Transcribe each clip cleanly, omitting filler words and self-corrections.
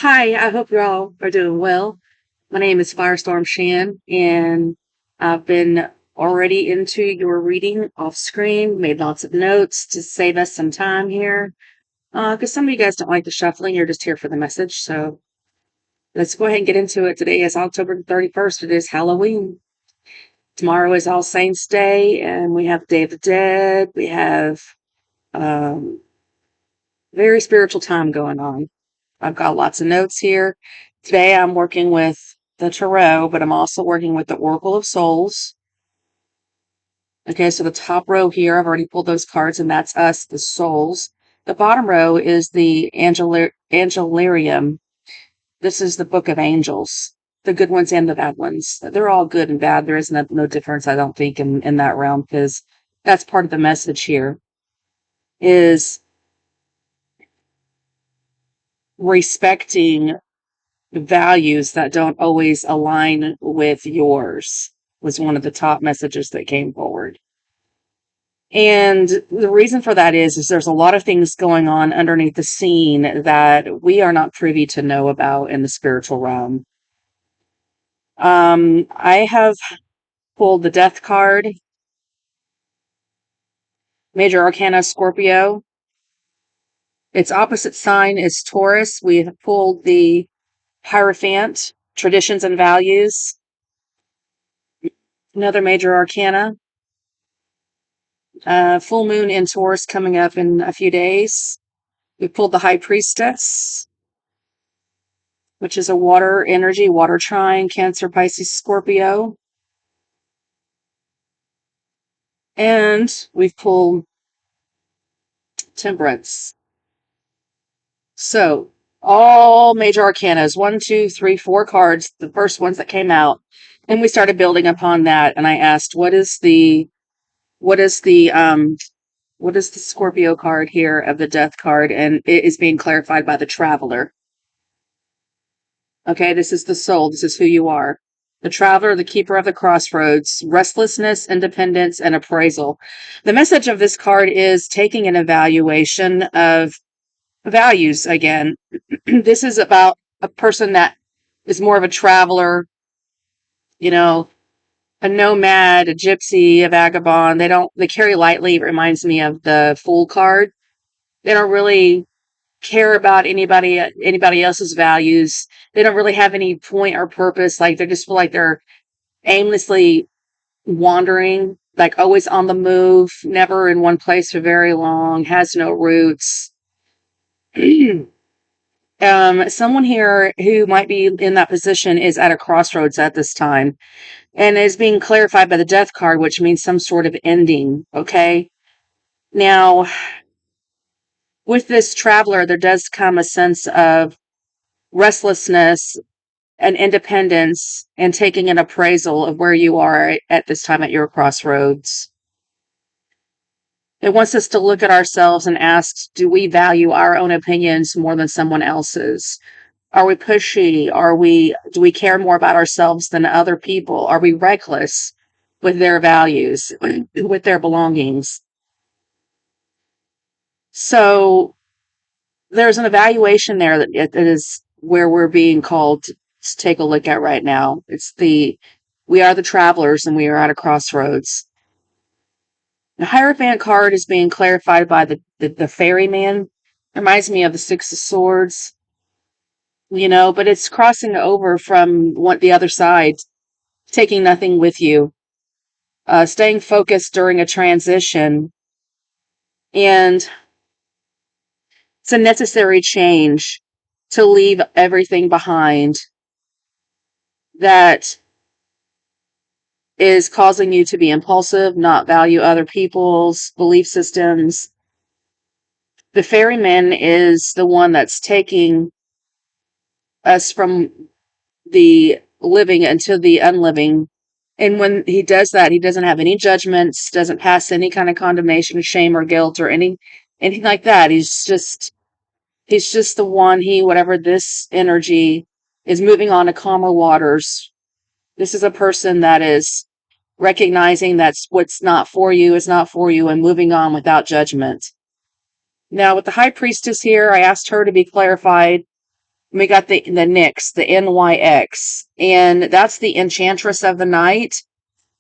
Hi, I hope you all are doing well. My name is Firestorm Shan, and I've been already into your reading off screen, made lots of notes to save us some time here. Because some of you guys don't like the shuffling, you're just here for the message. So let's go ahead and get into it. Today is October 31st. It is Halloween. Tomorrow is All Saints Day, and we have Day of the Dead. We have um, very spiritual time going on. I've got lots of notes here. Today I'm working with the Tarot, but I'm also working with the Oracle of Souls. Okay, so the top row here, I've already pulled those cards, and that's us, the souls. The bottom row is the Angelarium. This is the Book of Angels, the good ones and the bad ones. They're all good and bad. There is no difference, I don't think, in that realm, because that's part of the message here, is respecting values that don't always align with yours was one of the top messages that came forward. And the reason for that is there's a lot of things going on underneath the scene that we are not privy to know about in the spiritual realm. I have pulled the Death card, Major Arcana Scorpio. Its opposite sign is Taurus. We have pulled the Hierophant, Traditions and Values. Another Major Arcana. Full moon in Taurus coming up in a few days. We pulled the High Priestess, which is a water energy, water trine, Cancer, Pisces, Scorpio. And we've pulled Temperance. So all major arcanas, 1, 2, 3, 4 cards, the first ones that came out. And we started building upon that. And I asked, what is the Scorpio card here of the Death card? And it is being clarified by the Traveler. Okay, this is the soul. This is who you are. The traveler, the keeper of the crossroads, restlessness, independence, and appraisal. The message of this card is taking an evaluation of values again. This is about a person that is more of a traveler, you know, a nomad, a gypsy, a vagabond. They carry lightly. It reminds me of the Fool card. They don't really care about anybody else's values. They don't really have any point or purpose. Like they just feel like they're aimlessly wandering, like always on the move, never in one place for very long, has no roots. Someone here who might be in that position is at a crossroads at this time and is being clarified by the Death card, which means some sort of ending. Okay. Now, with this traveler, there does come a sense of restlessness and independence and taking an appraisal of where you are at this time at your crossroads. It wants us to look at ourselves and ask, do we value our own opinions more than someone else's? Are we pushy? Do we care more about ourselves than other people? Are we reckless with their values, with their belongings? So there's an evaluation there that it is where we're being called to take a look at right now. We are the travelers and we are at a crossroads. The Hierophant card is being clarified by the ferryman. Reminds me of the Six of Swords, but it's crossing over from the other side, taking nothing with you, staying focused during a transition. And it's a necessary change to leave everything behind that is causing you to be impulsive, not value other people's belief systems. The ferryman is the one that's taking us from the living into the unliving. And when he does that, he doesn't have any judgments, doesn't pass any kind of condemnation, shame, or guilt, or anything like that. He's just the one, whatever this energy is moving on to calmer waters. This is a person that is recognizing that's what's not for you is not for you and moving on without judgment. Now, with the High Priestess here, I asked her to be clarified We got the Nyx, the NYX, and that's the Enchantress of the Night.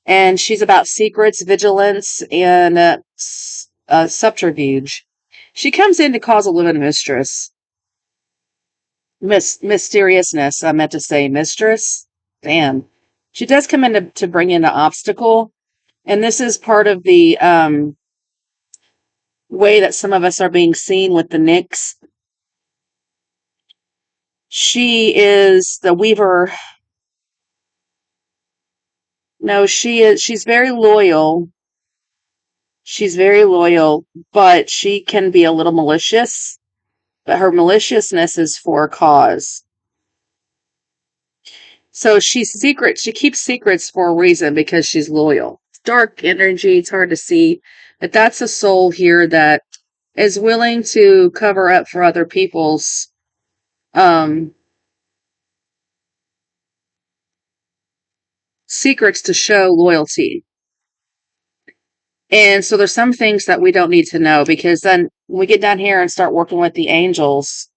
And she's about secrets, vigilance, and subterfuge. She comes in to cause a little mistress. Mysteriousness. I meant to say mistress. Damn. She does come in to bring in an obstacle. And this is part of the way that some of us are being seen with the Nyx. She is the weaver. No, she's very loyal. She's very loyal, but she can be a little malicious. But her maliciousness is for a cause. So she's secret. She keeps secrets for a reason because she's loyal. It's dark energy. It's hard to see. But that's a soul here that is willing to cover up for other people's secrets to show loyalty. And so there's some things that we don't need to know, because then when we get down here and start working with the angels,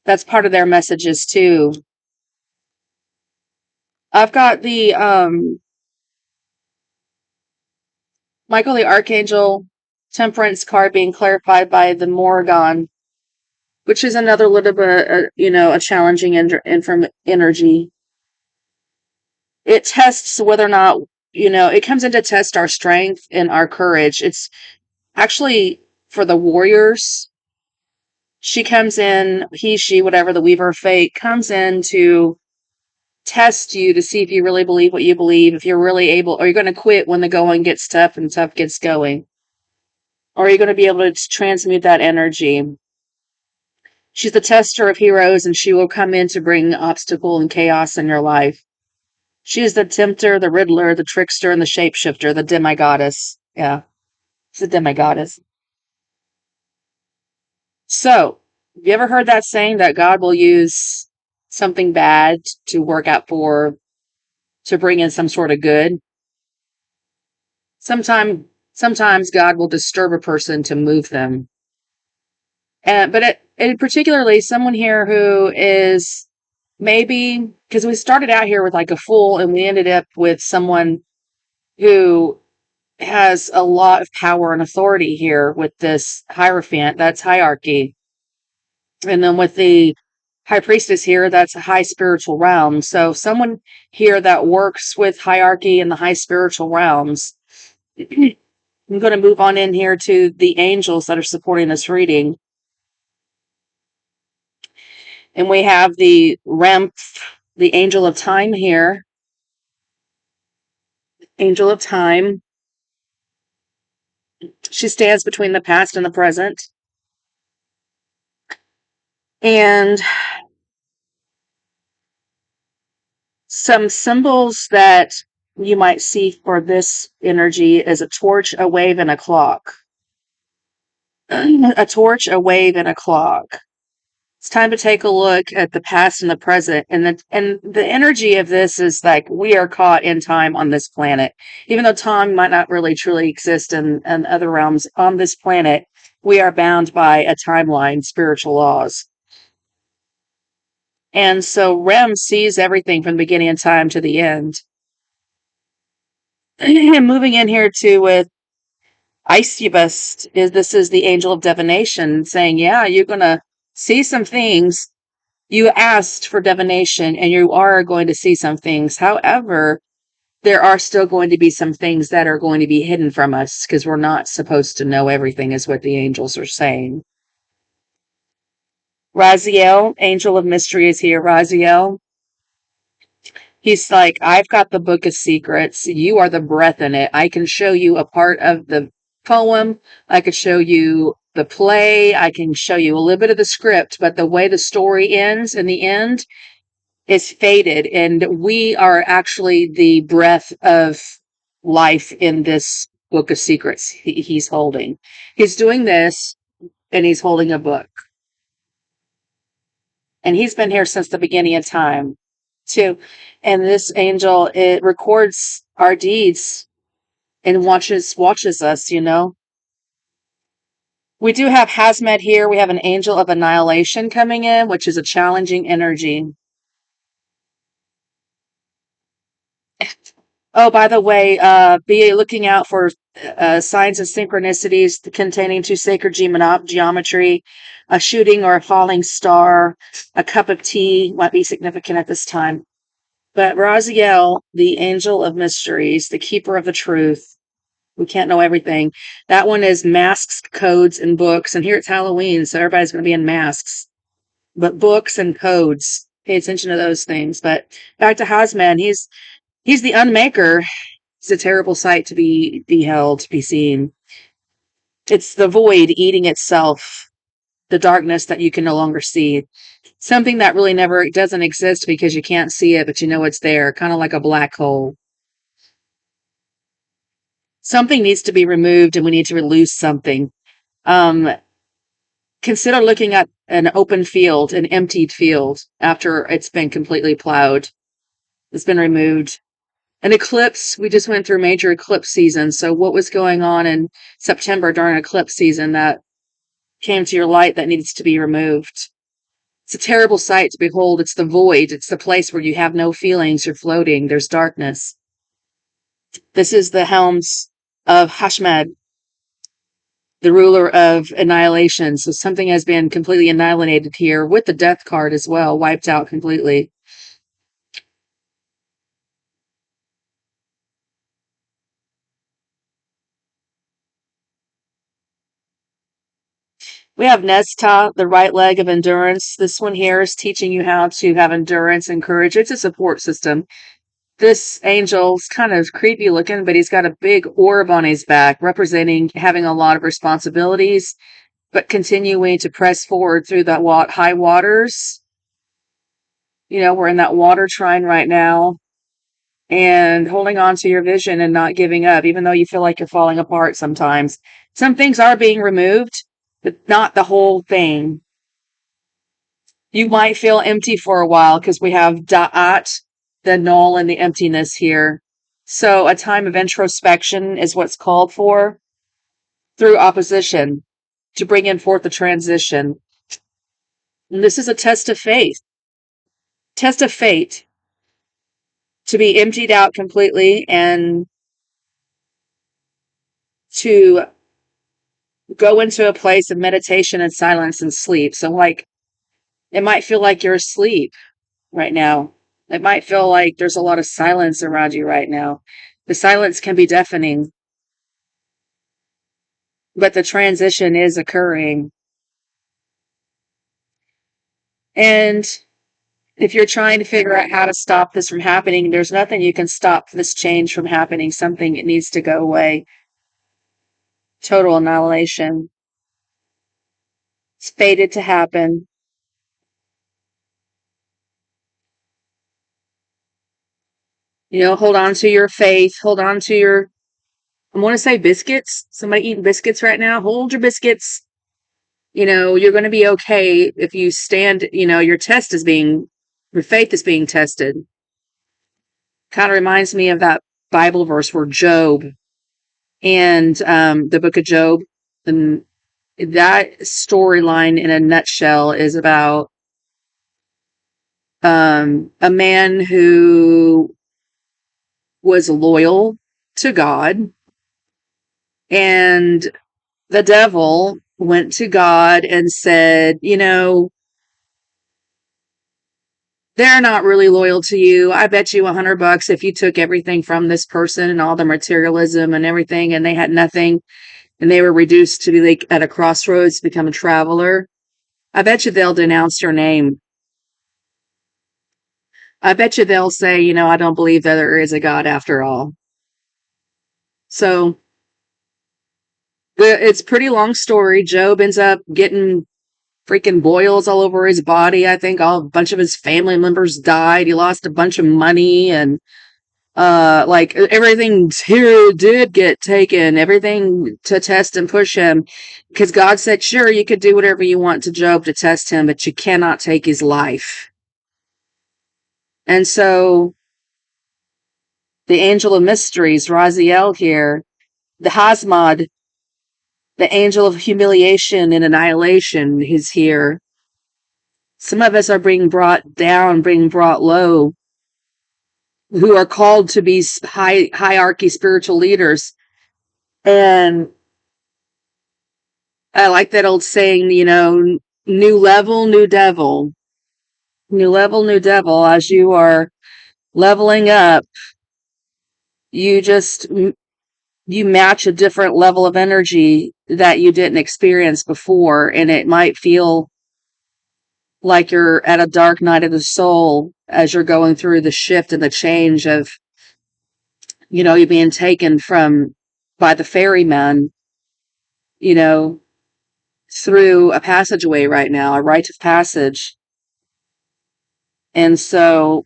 that's part of their messages too. I've got the Michael the Archangel Temperance card being clarified by the Morrigan, which is another little bit, a challenging energy. It tests whether or not, it comes in to test our strength and our courage. It's actually for the warriors. She comes in, she, whatever, the Weaver of Fate, comes in to test you to see if you really believe what you believe, if you're really able, or you're going to quit when the going gets tough and tough gets going. Or are you going to be able to transmute that energy? She's the tester of heroes, and she will come in to bring obstacle and chaos in your life. She is the tempter, the riddler, the trickster, and the shapeshifter, the demigoddess. Yeah, she's a demigoddess. So, have you ever heard that saying that God will use something bad to work out to bring in some sort of good? Sometimes God will disturb a person to move them. But particularly someone here who is maybe, because we started out here with like a fool and we ended up with someone who has a lot of power and authority here with this Hierophant. That's hierarchy. And then with the High Priestess here, that's a high spiritual realm. So someone here that works with hierarchy in the high spiritual realms. I'm going to move on in here to the angels that are supporting this reading. And we have the Remph, the Angel of Time here. Angel of Time. She stands between the past and the present. And some symbols that you might see for this energy is a torch, a wave, and a clock. A torch, a wave, and a clock. It's time to take a look at the past and the present. And the energy of this is like we are caught in time on this planet. Even though time might not really truly exist in other realms, on this planet, we are bound by a timeline, spiritual laws. And so Rem sees everything from the beginning of time to the end. And moving in here too with Icebust, this is the Angel of Divination saying, yeah, you're going to see some things. You asked for divination and you are going to see some things. However, there are still going to be some things that are going to be hidden from us because we're not supposed to know everything, is what the angels are saying. Raziel, Angel of Mystery, is here. Raziel. He's like, I've got the book of secrets. You are the breath in it. I can show you a part of the poem. I could show you the play. I can show you a little bit of the script, but the way the story ends in the end is fated. And we are actually the breath of life in this book of secrets he's holding. He's doing this and he's holding a book. And he's been here since the beginning of time too. And this angel, it records our deeds and watches us, We do have Hazmat here. We have an angel of annihilation coming in, which is a challenging energy. Oh, by the way, be looking out for signs of synchronicities containing two sacred geometry. A shooting or a falling star, a cup of tea might be significant at this time. But Raziel, the angel of mysteries, the keeper of the truth, we can't know everything. That one is masks, codes, and books. And here it's Halloween, so everybody's going to be in masks. But books and codes, pay attention to those things. But back to Hazman, he's the unmaker. It's a terrible sight to be beheld, to be seen. It's the void eating itself, the darkness that you can no longer see. Something that really never doesn't exist because you can't see it, but you know it's there, kind of like a black hole. Something needs to be removed and we need to release something. Consider looking at an open field, an emptied field, after it's been completely plowed. It's been removed. An eclipse, we just went through major eclipse season. So what was going on in September during eclipse season that came to your light that needs to be removed? It's a terrible sight to behold. It's the void. It's the place where you have no feelings. You're floating. There's darkness. This is the helms of Hashmad, the ruler of annihilation. So something has been completely annihilated here with the death card as well, wiped out completely. We have Nesta, the right leg of endurance. This one here is teaching you how to have endurance and courage. It's a support system. This angel's kind of creepy looking, but he's got a big orb on his back, representing having a lot of responsibilities, but continuing to press forward through that high waters. You know, we're in that water trine right now, and holding on to your vision and not giving up, even though you feel like you're falling apart sometimes. Some things are being removed, but not the whole thing. You might feel empty for a while because we have Da'at, the null and the emptiness here. So a time of introspection is what's called for through opposition to bring in forth the transition. And this is a test of faith. Test of fate to be emptied out completely and to go into a place of meditation and silence and sleep. So like it might feel like you're asleep right now. It might feel like there's a lot of silence around you right now. The silence can be deafening, but the transition is occurring. And if you're trying to figure out how to stop this from happening, there's nothing you can stop this change from happening. Something it needs to go away. Total annihilation. It's fated to happen. You know, hold on to your faith. Hold on to your, I want to say biscuits. Somebody eating biscuits right now. Hold your biscuits. You know, you're going to be okay if you stand, you know, your faith is being tested. Kind of reminds me of that Bible verse where Job and the book of Job, and that storyline in a nutshell is about a man who was loyal to God, and the devil went to God and said, you know, they're not really loyal to you. I bet you $100 if you took everything from this person and all the materialism and everything, and they had nothing, and they were reduced to be like at a crossroads, become a traveler. I bet you they'll denounce your name. I bet you they'll say, you know, I don't believe that there is a God after all. So it's a pretty long story. Job ends up getting freaking boils all over his body. I think a bunch of his family members died. He lost a bunch of money, and like everything here did get taken, everything to test and push him, because God said, sure, you could do whatever you want to Job to test him, but you cannot take his life. And so the angel of mysteries, Raziel here, the Hasmod, The angel of humiliation and annihilation is here. Some of us are being brought down, being brought low, who are called to be hierarchy spiritual leaders. And I like that old saying, new level, new devil. New level, new devil. As you are leveling up, you just you match a different level of energy that you didn't experience before, and it might feel like you're at a dark night of the soul as you're going through the shift and the change of, you being taken from by the ferryman, you know, through a passageway right now, a rite of passage. And so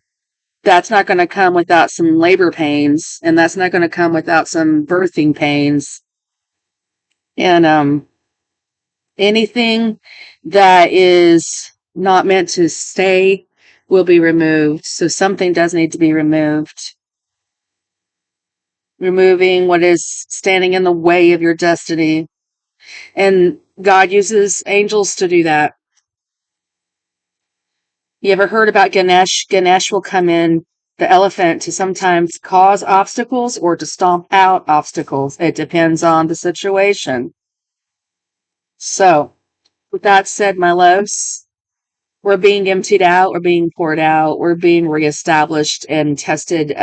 that's not going to come without some labor pains, and that's not going to come without some birthing pains. And anything that is not meant to stay will be removed. So something does need to be removed. Removing what is standing in the way of your destiny. And God uses angels to do that. You ever heard about Ganesh? Ganesh will come in, the elephant, to sometimes cause obstacles or to stomp out obstacles. It depends on the situation. So, with that said, my loves, we're being emptied out, we're being poured out, we're being reestablished and tested,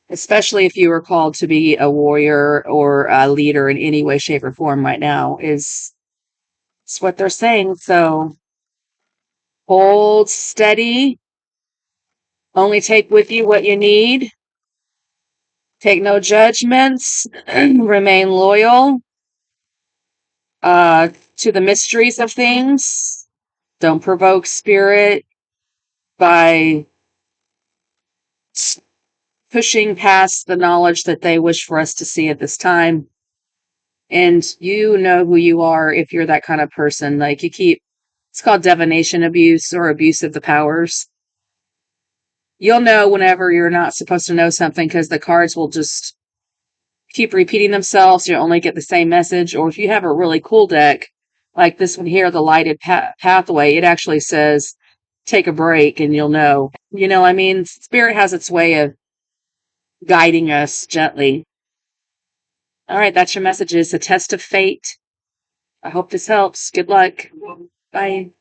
especially if you are called to be a warrior or a leader in any way, shape, or form right now, is what they're saying. So hold steady, only take with you what you need, take no judgments, remain loyal to the mysteries of things. Don't provoke spirit by pushing past the knowledge that they wish for us to see at this time. And you know who you are if you're that kind of person. Like it's called divination abuse or abuse of the powers. You'll know whenever you're not supposed to know something because the cards will just keep repeating themselves. You only get the same message. Or if you have a really cool deck, like this one here, the lighted pathway, it actually says, take a break and you'll know. I mean, spirit has its way of guiding us gently. All right, that's your message. It's a test of fate. I hope this helps. Good luck. Bye.